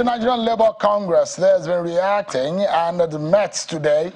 The Nigerian Labour Congress has been reacting and it met today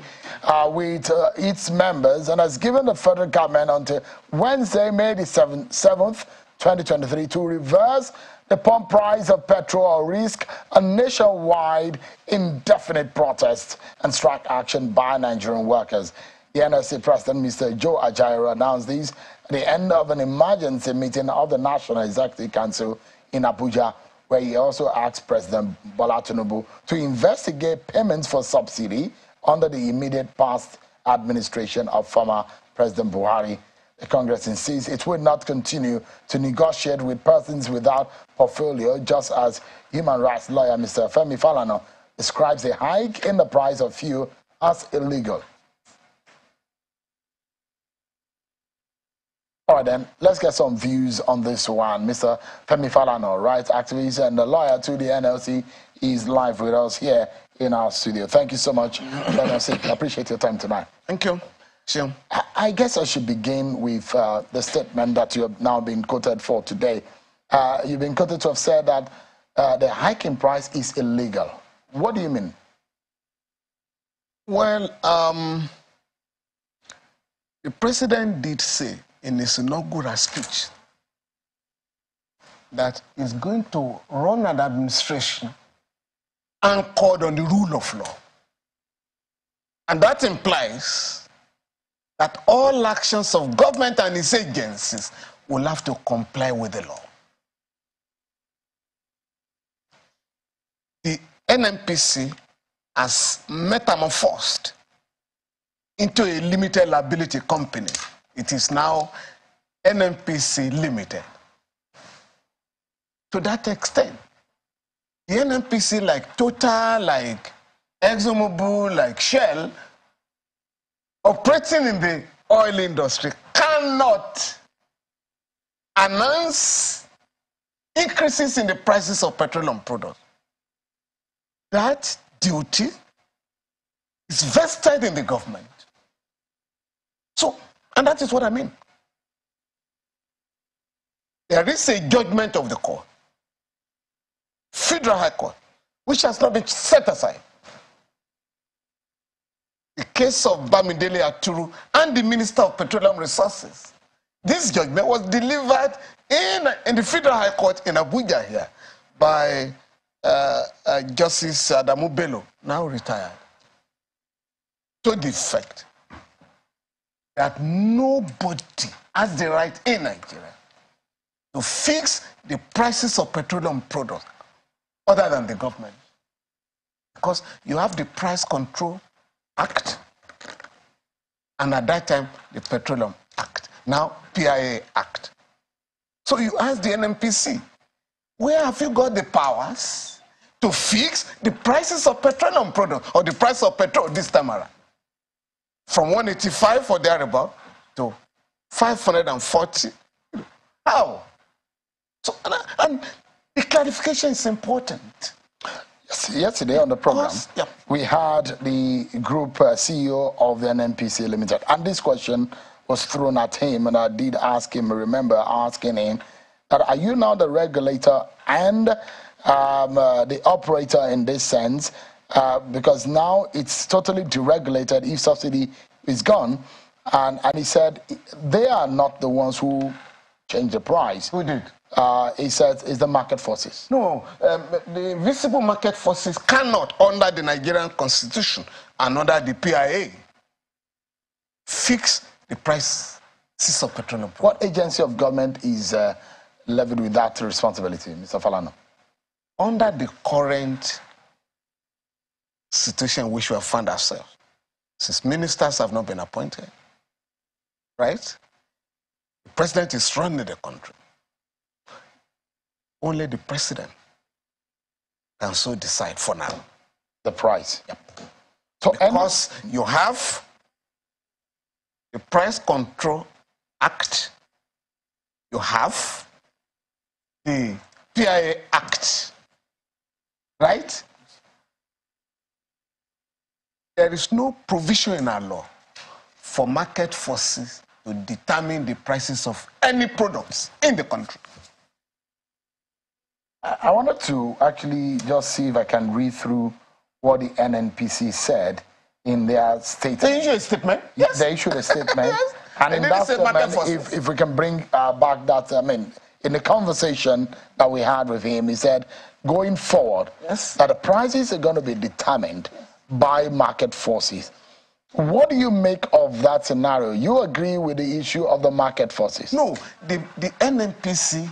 with its members and has given the federal government until Wednesday, May the 7th, 2023 to reverse the pump price of petrol or risk a nationwide indefinite protest and strike action by Nigerian workers. The NLC President, Mr. Joe Ajaero, announced this at the end of an emergency meeting of the National Executive Council in Abuja, where he also asked President Bola Tinubu to investigate payments for subsidy under the immediate past administration of former President Buhari. The Congress insists it will not continue to negotiate with persons without portfolio, just as human rights lawyer Mr. Femi Falana describes a hike in the price of fuel as illegal. All right, then, let's get some views on this one. Mr. Femi Falana, rights activist and a lawyer to the NLC, is live with us here in our studio. Thank you so much, NLC. I appreciate your time tonight. Thank you. Sure. I guess I should begin with the statement that you have now been quoted for today. You've been quoted to have said that the hiking price is illegal. What do you mean? Well, the president did say in his inaugural speech that he's going to run an administration anchored on the rule of law. And that implies that all actions of government and its agencies will have to comply with the law. The NNPC has metamorphosed into a limited liability company. It is now NNPC Limited. To that extent, the NNPC, like Total, like ExxonMobil, like Shell, operating in the oil industry, cannot announce increases in the prices of petroleum products. That duty is vested in the government. So, and that is what I mean. There is a judgment of the court, Federal High Court, which has not been set aside. The case of Bamidele Aturu and the Minister of Petroleum Resources. This judgment was delivered in the Federal High Court in Abuja here by Justice Adamu Bello, now retired, to the effect that nobody has the right in Nigeria to fix the prices of petroleum products other than the government. Because you have the Price Control Act, and at that time, the Petroleum Act, now PIA Act. So you ask the NNPC, where have you got the powers to fix the prices of petroleum products, or the price of petrol this time around? From 185 or thereabout to 540. How? So, and the clarification is important. Yesterday on the program, we had the group CEO of the NNPC Limited, and this question was thrown at him, and I did ask him, remember asking him, that are you now the regulator and the operator in this sense? Because now it's totally deregulated if subsidy is gone. And he said they are not the ones who changed the price. Who did? He said it's the market forces. No, the visible market forces cannot, under the Nigerian Constitution and under the PIA, fix the prices of petroleum products. What agency of government is levied with that responsibility, Mr. Falana? Under the current situation in which we have found ourselves, since ministers have not been appointed, right? The president is running the country. Only the president can so decide for now. The price. Yep. So because you have the Price Control Act, you have the PIA Act, right? There is no provision in our law for market forces to determine the prices of any products in the country. I wanted to actually just see if I can read through what the NNPC said in their statement. They issued a statement? Yes. They issued a statement. Yes. And in that statement, if we can bring back that, in the conversation that we had with him, he said, going forward, yes, that the prices are going to be determined by market forces. What do you make of that scenario? You agree with the issue of the market forces? No, the NNPC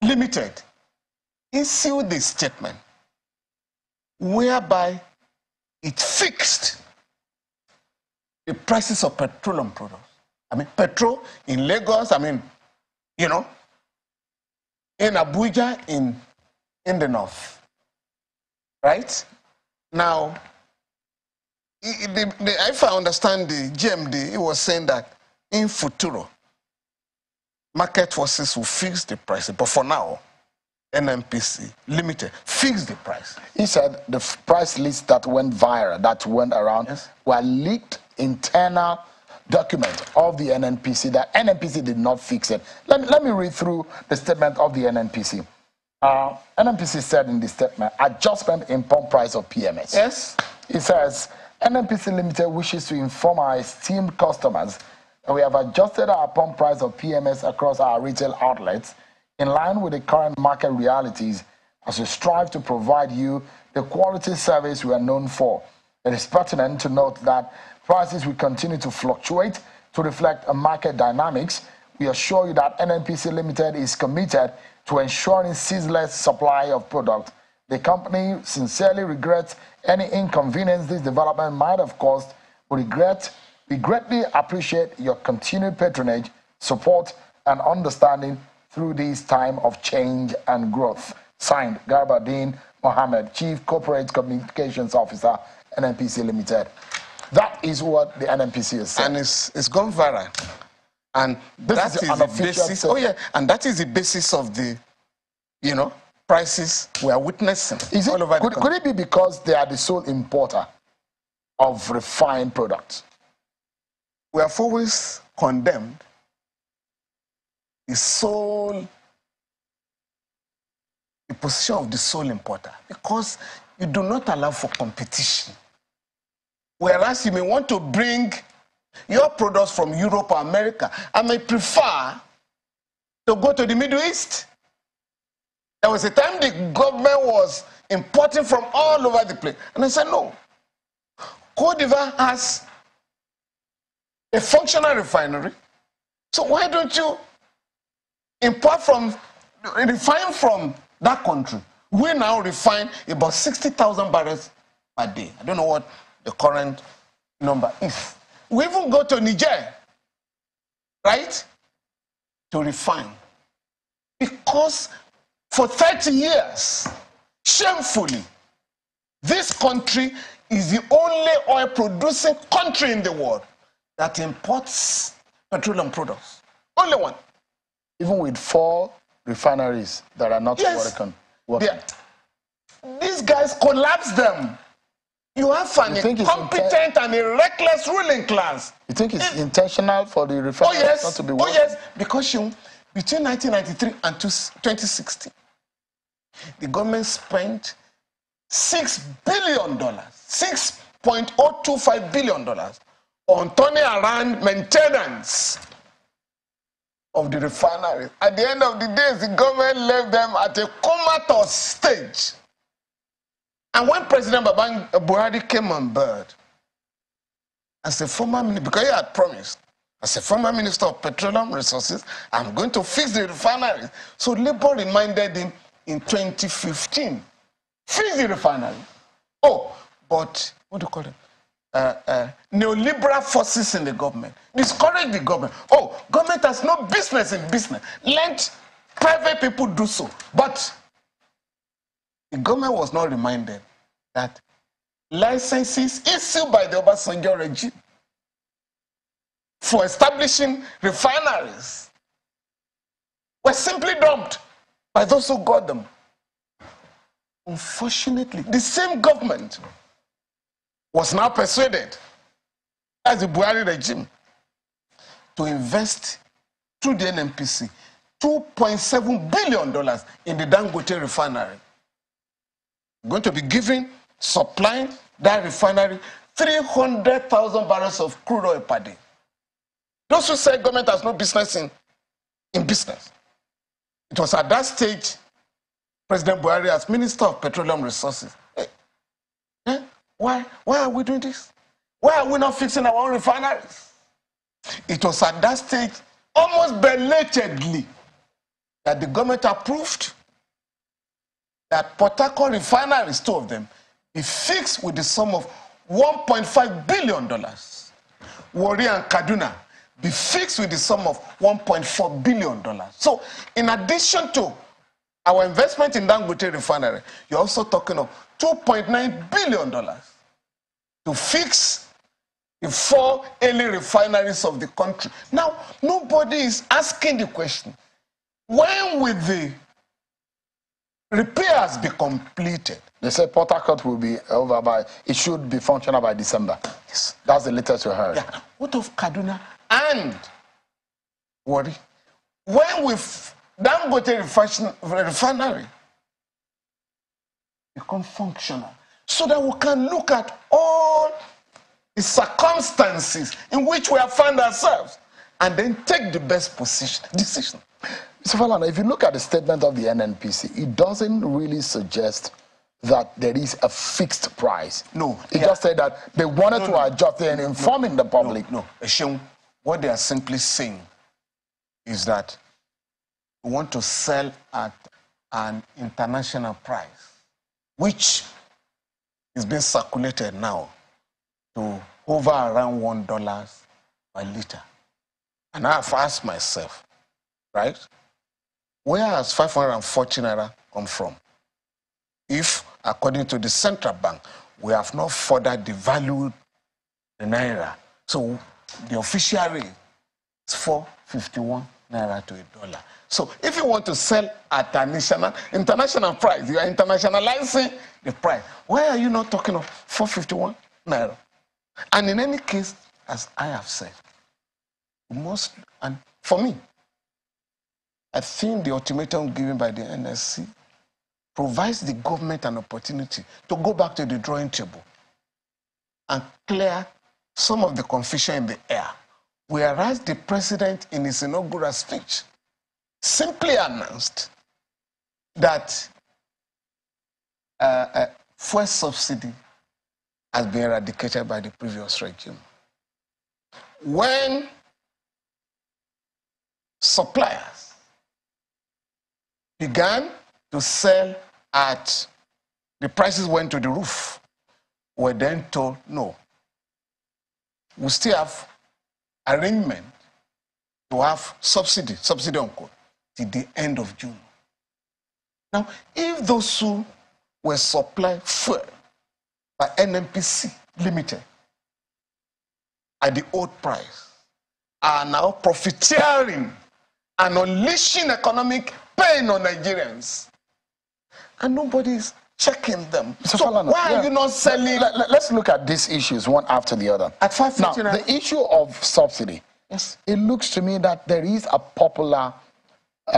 Limited issued the statement whereby it fixed the prices of petroleum products. I mean, petrol in Lagos, in Abuja, in the north. Right? Now, if I understand the GMD, it was saying that in futuro, market forces will fix the price. But for now, NNPC Limited fixed the price. He said the price list that went viral, that went around, yes, were leaked internal document of the NNPC, that NNPC did not fix it. Let me read through the statement of the NNPC. NNPC said in the statement, adjustment in pump price of PMS. Yes. It says, NNPC Limited wishes to inform our esteemed customers that we have adjusted our pump price of PMS across our retail outlets in line with the current market realities as we strive to provide you the quality service we are known for. It is pertinent to note that prices will continue to fluctuate to reflect a market dynamics. We assure you that NNPC Limited is committed to ensuring ceaseless supply of product. The company sincerely regrets any inconvenience this development might have caused. We greatly appreciate your continued patronage, support, and understanding through this time of change and growth. Signed, Garbadeen Mohammed, Chief Corporate Communications Officer, NNPC Limited. That is what the NNPC is saying. And it's gone viral. And that is the basis. Oh yeah, and that is the basis of the, prices we are witnessing all over the country. Could it be because they are the sole importer of refined products? We have always condemned the position of the sole importer because you do not allow for competition. Whereas you may want to bring your products from Europe or America, I may prefer to go to the Middle East. There was a time the government was importing from all over the place. And I said, no. Côte d'Ivoire has a functional refinery. So why don't you refine from that country? We now refine about 60,000 barrels per day. I don't know what the current number is. We even go to Niger, right, to refine. Because for 30 years, shamefully, this country is the only oil-producing country in the world that imports petroleum products. Only one. Even with 4 refineries that are not working. These guys collapse them. You have an incompetent and a reckless ruling class. You think it's intentional for the refineries not to be working? Oh yes, because between 1993 and 2016, the government spent $6 billion, $6.025 billion on turning around maintenance of the refineries. At the end of the day, the government left them at a comatose stage. And when President Buhari came on board, as a former minister, because he had promised, as a former Minister of Petroleum Resources, I'm going to fix the refineries. So Labour reminded him in 2015, fix the refinery. Oh, but what do you call it? Neoliberal forces in the government discourage the government. Oh, government has no business in business. Let private people do so. But the government was not reminded that licenses issued by the Obasanjo regime for establishing refineries were simply dumped by those who got them. Unfortunately, the same government was now persuaded, as the Buhari regime, to invest through the NNPC $2.7 billion in the Dangote refinery. We're going to be supplying that refinery 300,000 barrels of crude oil per day. Those who say government has no business in business. It was at that stage, President Buhari, as Minister of Petroleum Resources, why are we doing this? Why are we not fixing our own refineries? It was at that stage, almost belatedly, that the government approved that Port Harcourt refineries, 2 of them, be fixed with the sum of $1.5 billion. Warri and Kaduna be fixed with the sum of $1.4 billion. So, in addition to our investment in Dangote refinery, you're also talking of $2.9 billion to fix the 4 early refineries of the country. Now, nobody is asking the question, when will the repairs be completed? They say Port Harcourt will be over by, it should be functional by December. Yes. That's the latest we heard. Yeah. What of Kaduna and Warri? When will Dangote refinery become functional? So that we can look at all the circumstances in which we have found ourselves and then take the best decision. Mr. Falana, if you look at the statement of the NNPC, it doesn't really suggest that there is a fixed price. No. It just said that they wanted to adjust it and informing the public. No. What they are simply saying is that we want to sell at an international price, which is being circulated now to over around $1 per liter. And I have asked myself, right, where has 540 naira come from? If, according to the central bank, we have not further devalued the naira, so the official rate is 451 naira to $1. So if you want to sell at an international price, you are internationalizing the price. Why are you not talking of 451 naira? And in any case, as I have said, most, and for me, I think the ultimatum given by the NSC provides the government an opportunity to go back to the drawing table and clear some of the confusion in the air. Whereas the president, in his inaugural speech, simply announced that fuel subsidy has been eradicated by the previous regime. When suppliers began to sell at, the prices went to the roof, were then told, no, we still have arrangement to have subsidy on coal till the end of June. Now, if those who were supplied fuel by NNPC Limited at the old price are now profiteering and unleashing economic pain on Nigerians, and nobody is checking them. So Falana, why are you not selling? Let's look at these issues one after the other. At 550 now, the issue of subsidy, yes, it looks to me that there is a popular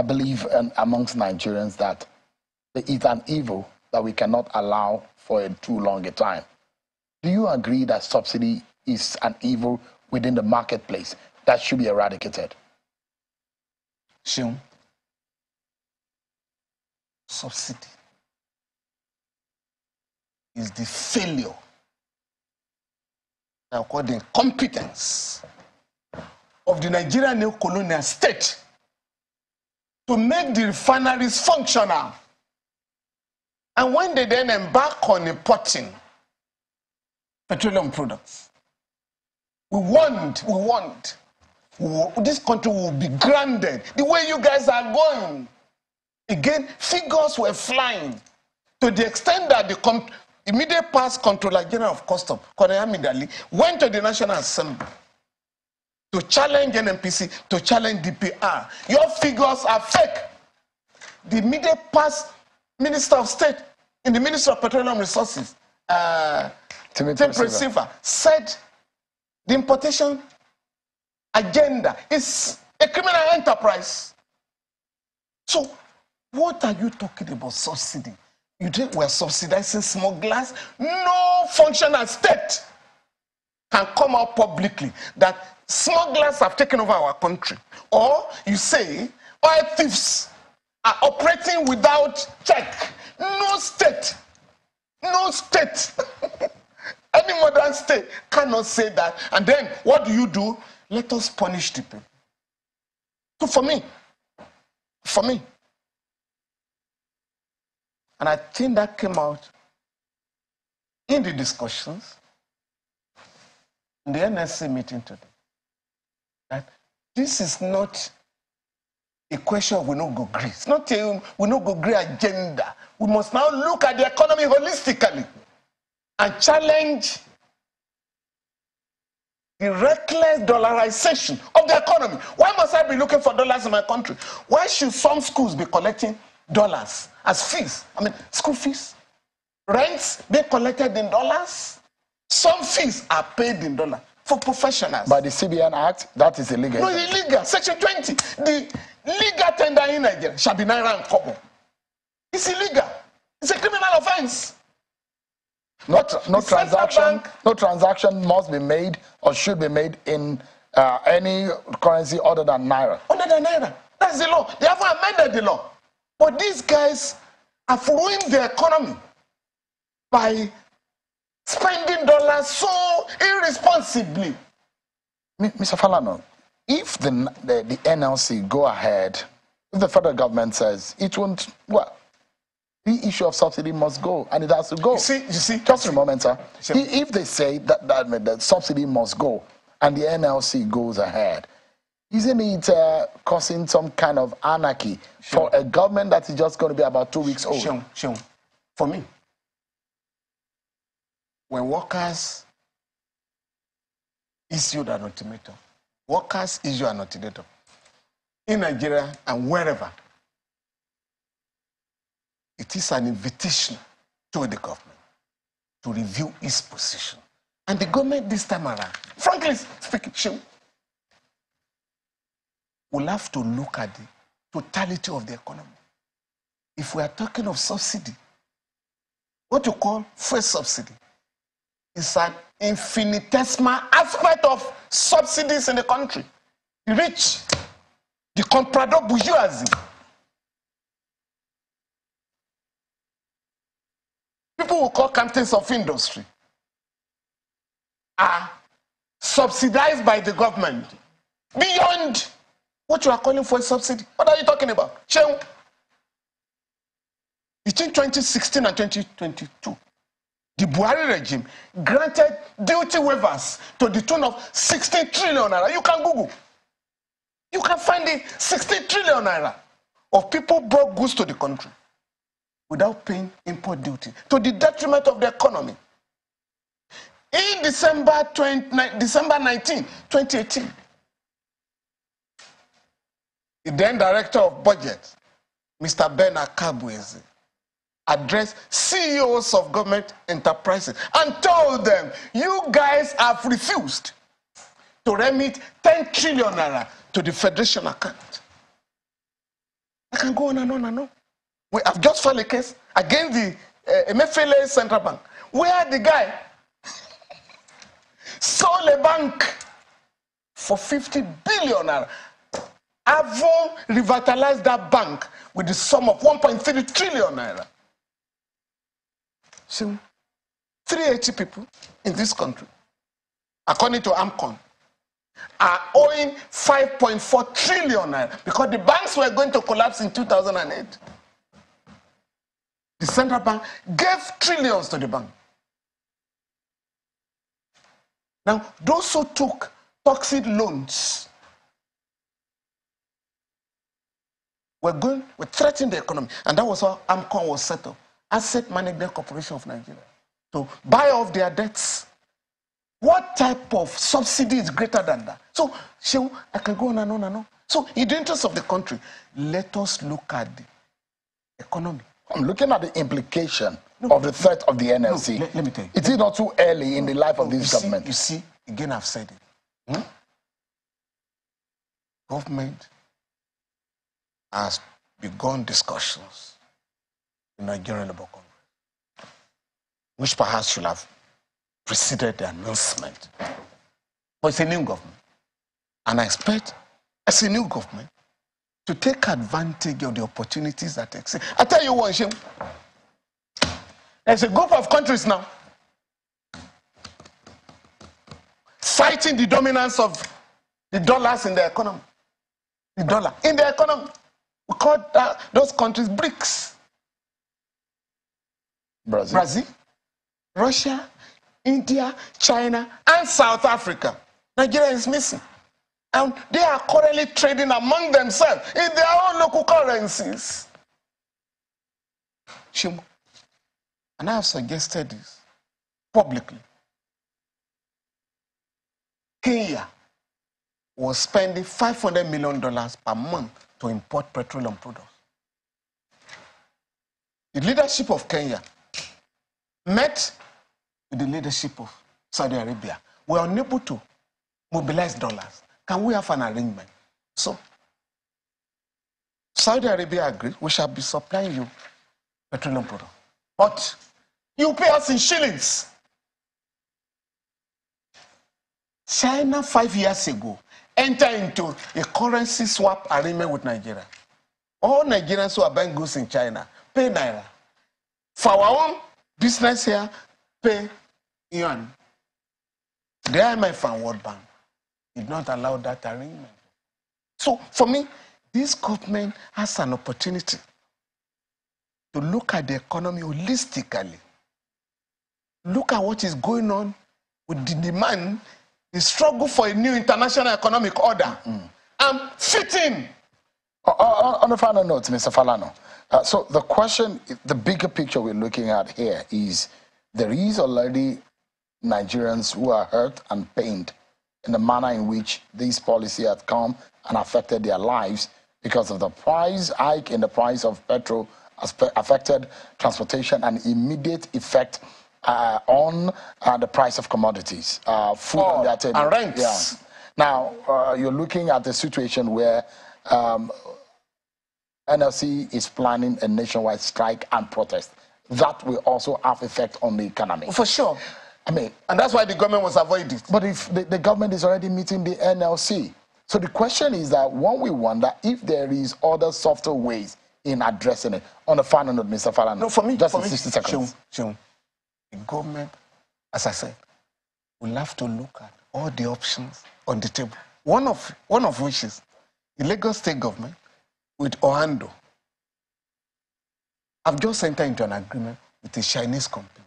belief amongst Nigerians that it is an evil that we cannot allow for too long a time. Do you agree that subsidy is an evil within the marketplace that should be eradicated? Sure. Subsidy is the failure, now called the incompetence of the Nigerian neo-colonial state to make the refineries functional. And when they then embark on importing petroleum products, we want this country will be grounded the way you guys are going. Again, figures were flying to the extent that the immediate past Controller General of Customs, Colonel Amidali, went to the National Assembly to challenge NNPC, to challenge DPR. Your figures are fake. The immediate past Minister of State in the Ministry of Petroleum Resources, Tim Receiver, said the importation agenda is a criminal enterprise. So, what are you talking about subsidy? You think we're subsidizing smugglers? No functional state can come out publicly that smugglers have taken over our country. Or you say oil thieves are operating without check. No state, any modern state cannot say that. And then what do? Let us punish the people. So for me, and I think that came out in the discussions in the NSC meeting today, that this is not a question of we no go agree. It's not a we no go agree agenda. We must now look at the economy holistically and challenge the reckless dollarization of the economy. Why must I be looking for dollars in my country? Why should some schools be collecting dollars as fees? I mean, school fees, rents being collected in dollars. Some fees are paid in dollars for professionals. By the CBN Act, that is illegal. No, it's illegal. Section 20. The legal tender in Nigeria shall be naira and kobo. It's illegal. It's a criminal offense. No transaction must be made or should be made in any currency other than naira. Other than naira. That's the law. They haven't amended the law. But these guys have ruined the economy by spending dollars so irresponsibly. Mr. Falana, if the NLC go ahead, if the federal government says it won't, well, the issue of subsidy must go, and it has to go. You see. Just a moment, sir. If they say that subsidy must go, and the NLC goes ahead, isn't it causing some kind of anarchy for a government that is just going to be about 2 weeks old? Sure. For me, when workers issued an ultimatum, in Nigeria and wherever, it is an invitation to the government to review its position. And the government this time around, frankly speaking, will have to look at the totality of the economy. If we are talking of subsidy, what you call fuel subsidy is an infinitesimal aspect of subsidies in the country. The rich, the comprador bourgeoisie, people who call captains of industry, are subsidized by the government beyond what you are calling for a subsidy. What are you talking about? Between 2016 and 2022, the Buhari regime granted duty waivers to the tune of 16 trillion naira. You can Google. You can find it, 16 trillion naira of people brought goods to the country without paying import duty, to the detriment of the economy. In December 19, 2018, the then Director of Budget, Mr. Ben Akabweze, addressed CEOs of government enterprises and told them, you guys have refused to remit 10 trillion naira to the Federation account. I can go on and on and on. We have just filed a case against the Emefiele Central Bank, where the guy sold a bank for 50 billion naira. Avon revitalized that bank with the sum of 1.3 trillion naira. So, 380 people in this country, according to AMCON, are owing 5.4 trillion naira because the banks were going to collapse in 2008. The central bank gave trillions to the bank. Now, those who took toxic loans were threatening the economy, and that was how AMCON was set up, Asset Management Corporation of Nigeria, to buy off their debts. What type of subsidy is greater than that? So, I can go on and on and on. So, in the interest of the country, let us look at the economy. I'm looking at the implication of the threat of the NLC. Let me tell you. It is not too early in the life of this government. You see, again, I've said it. Government has begun discussions in Nigerian Labour Congress, which perhaps should have preceded the announcement. But it's a new government. And I expect, as a new government, to take advantage of the opportunities that exist. I tell you one, Shem, there's a group of countries now fighting the dominance of the dollars in their economy. The dollar in their economy. We call those countries BRICS. Brazil, Russia, India, China, and South Africa. Nigeria is missing. And they are currently trading among themselves in their own local currencies. And I have suggested this publicly. Kenya was spending $500 million per month to import petroleum products. The leadership of Kenya met with the leadership of Saudi Arabia. We are unable to mobilize dollars. Can we have an arrangement? So, Saudi Arabia agreed, we shall be supplying you petroleum products. But you pay us in shillings. China 5 years ago entered into a currency swap agreement with Nigeria. All Nigerians who are buying goods in China pay Naira. For our own business here, pay yuan. The IMF and World Bank did not allow that arrangement. So for me, this government has an opportunity to look at the economy holistically. Look at what is going on with the demand, the struggle for a new international economic order, and fit in. On a final note, Mr. Falana, so the question, the bigger picture we're looking at here is there is already Nigerians who are hurt and pained in the manner in which this policy has come and affected their lives because of the price hike in the price of petrol has affected transportation and immediate effect on the price of commodities, food on their table. And rents. Yeah. Now, you're looking at a situation where NLC is planning a nationwide strike and protest. That will also have effect on the economy. For sure. I mean, and that's why the government was avoiding it. But if the government is already meeting the NLC, so the question is that one we wonder if there is other softer ways in addressing it. On the final note, Mr. Falana. No, for me, just in 60 seconds. Sean, the government, as I said, will have to look at all the options on the table. One of which is the Lagos State government with Ohando. I've just entered into an agreement with a Chinese company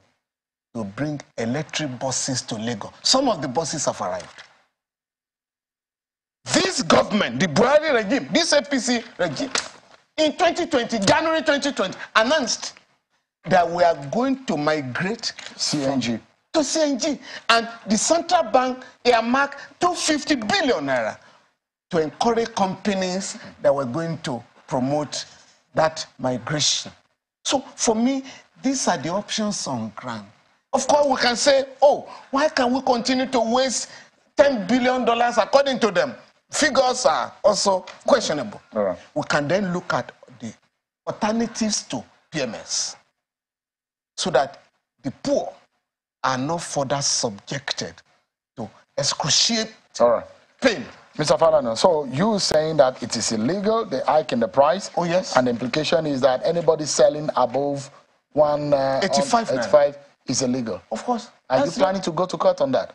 to bring electric buses to Lagos. Some of the buses have arrived. This government, the Buhari regime, this APC regime, in 2020, January 2020, announced that we are going to migrate CNG to CNG. And the central bank earmarked 250 billion naira to encourage companies that were going to promote that migration. So for me, these are the options on ground. Of course, we can say, oh, why can we continue to waste $10 billion according to them? Figures are also questionable. Right. We can then look at the alternatives to PMS so that the poor are not further subjected to excruciating pain. Mr. Falana, so you saying that it is illegal, the hike in the price? Oh, yes. And the implication is that anybody selling above 185 is illegal? Of course. Are you planning to go to court on that?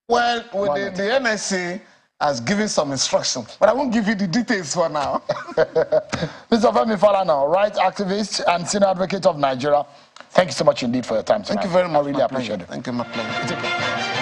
Well, the NSC has given some instructions, but I won't give you the details for now. Mr. Femi Falana, rights activist and senior advocate of Nigeria, thank you so much indeed for your time tonight. Thank you very much. I really appreciate it. Thank you, my pleasure.